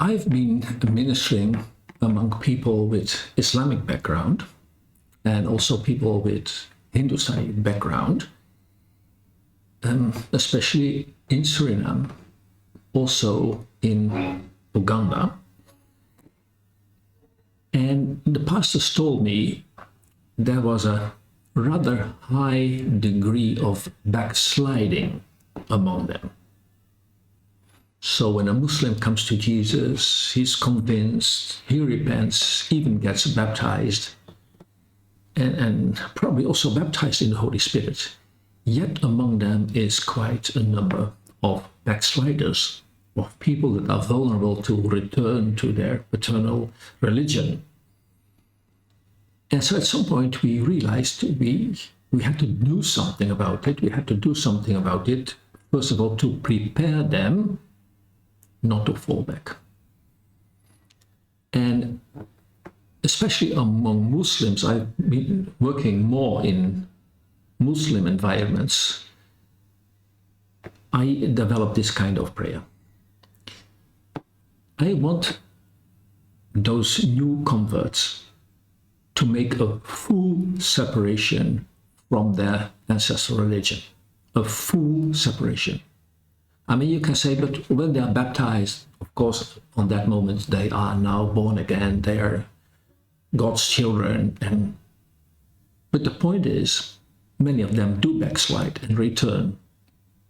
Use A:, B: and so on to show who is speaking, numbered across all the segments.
A: I've been ministering among people with Islamic background and also people with Hindustani background, especially in Suriname, also in Uganda. And the pastors told me there was a rather high degree of backsliding among them. So when a Muslim comes to Jesus, he's convinced, he repents, even gets baptized, and probably also baptized in the Holy Spirit. Yet among them is quite a number of backsliders, of people that are vulnerable to return to their paternal religion. And so at some point we realized we had to do something about it. We had to do something about it, first of all, to prepare them not to fall back. And especially among Muslims, I've been working more in Muslim environments, I developed this kind of prayer. I want those new converts to make a full separation from their ancestral religion, a full separation. I mean, you can say, but when they are baptized, of course, on that moment, they are now born again, they are God's children. But the point is, many of them do backslide and return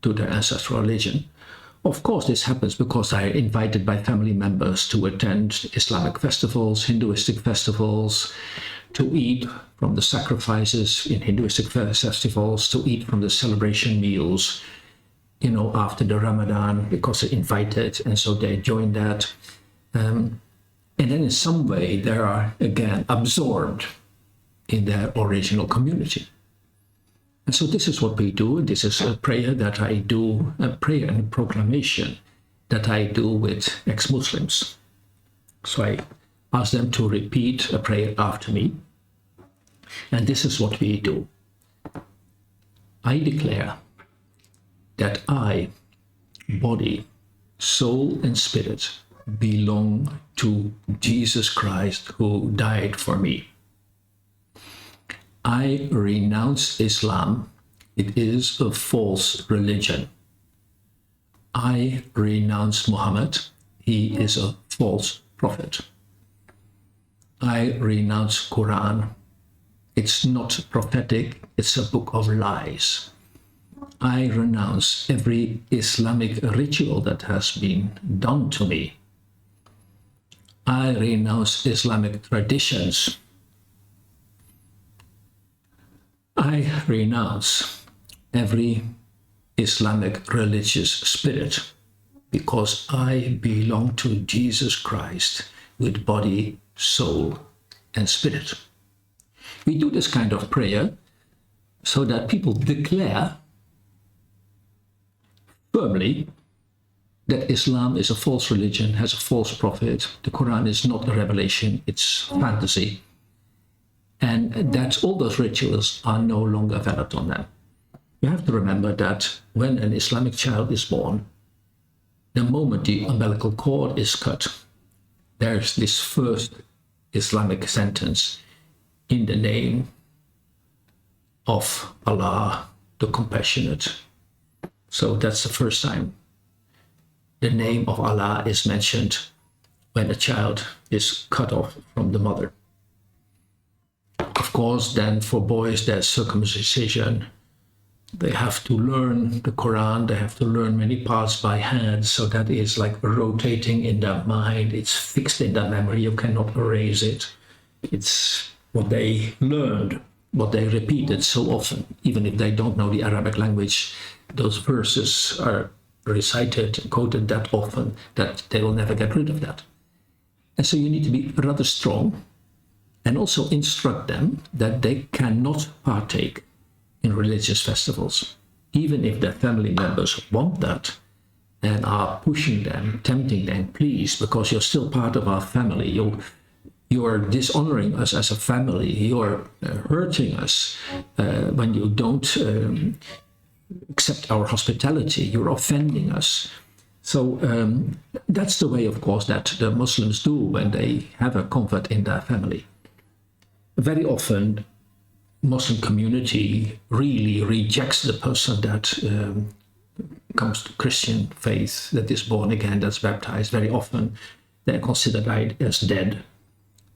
A: to their ancestral religion. Of course, this happens because they are invited by family members to attend Islamic festivals, Hinduistic festivals, to eat from the sacrifices in Hinduistic festivals, to eat from the celebration meals, after the Ramadan, because they're invited, and so they join that. And then in some way, they are again absorbed in their original community. And so this is what we do. This is a prayer that I do, a prayer and a proclamation that I do with ex-Muslims. So I ask them to repeat a prayer after me. And this is what we do. I declare that I, body, soul, and spirit, belong to Jesus Christ who died for me. I renounce Islam. It is a false religion. I renounce Muhammad. He is a false prophet. I renounce Quran. It's not prophetic. It's a book of lies. I renounce every Islamic ritual that has been done to me. I renounce Islamic traditions. I renounce every Islamic religious spirit because I belong to Jesus Christ with body, soul, and spirit. We do this kind of prayer so that people declare firmly that Islam is a false religion, has a false prophet. The Quran is not a revelation, it's fantasy. And that all those rituals are no longer valid on them. You have to remember that when an Islamic child is born, the moment the umbilical cord is cut, there's this first Islamic sentence, in the name of Allah, the Compassionate. So that's the first time the name of Allah is mentioned when a child is cut off from the mother. Of course, then for boys, there's circumcision. They have to learn the Quran. They have to learn many parts by hand. So that is like rotating in their mind. It's fixed in their memory. You cannot erase it. It's what they learned, what they repeated so often. Even if they don't know the Arabic language, those verses are recited and quoted that often that they will never get rid of that. And so you need to be rather strong and also instruct them that they cannot partake in religious festivals, even if their family members want that and are pushing them, tempting them, please, because you're still part of our family. You are dishonoring us as a family. You are hurting us when you don't accept our hospitality. You're offending us. So that's the way, of course, that the Muslims do when they have a convert in their family. Very often, Muslim community really rejects the person that comes to Christian faith, that is born again, that's baptized. Very often, they're considered as dead.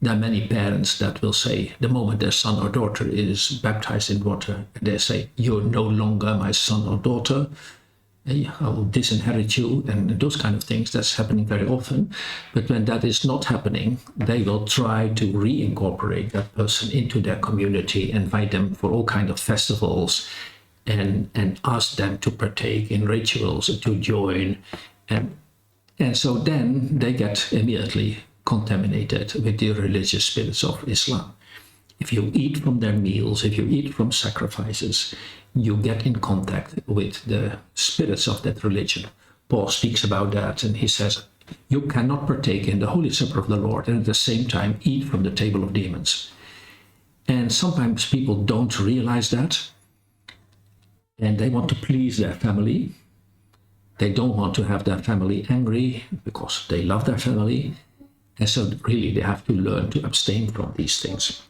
A: There are many parents that will say, the moment their son or daughter is baptized in water, they say, "You're no longer my son or daughter. I will disinherit you," and those kind of things. That's happening very often. But when that is not happening, they will try to reincorporate that person into their community, invite them for all kinds of festivals, and ask them to partake in rituals, to join. And so then they get immediately contaminated with the religious spirits of Islam. If you eat from their meals, if you eat from sacrifices, you get in contact with the spirits of that religion. Paul speaks about that, and he says, you cannot partake in the Holy Supper of the Lord and at the same time eat from the table of demons. And sometimes people don't realize that, and they want to please their family. They don't want to have their family angry because they love their family. And so really they have to learn to abstain from these things.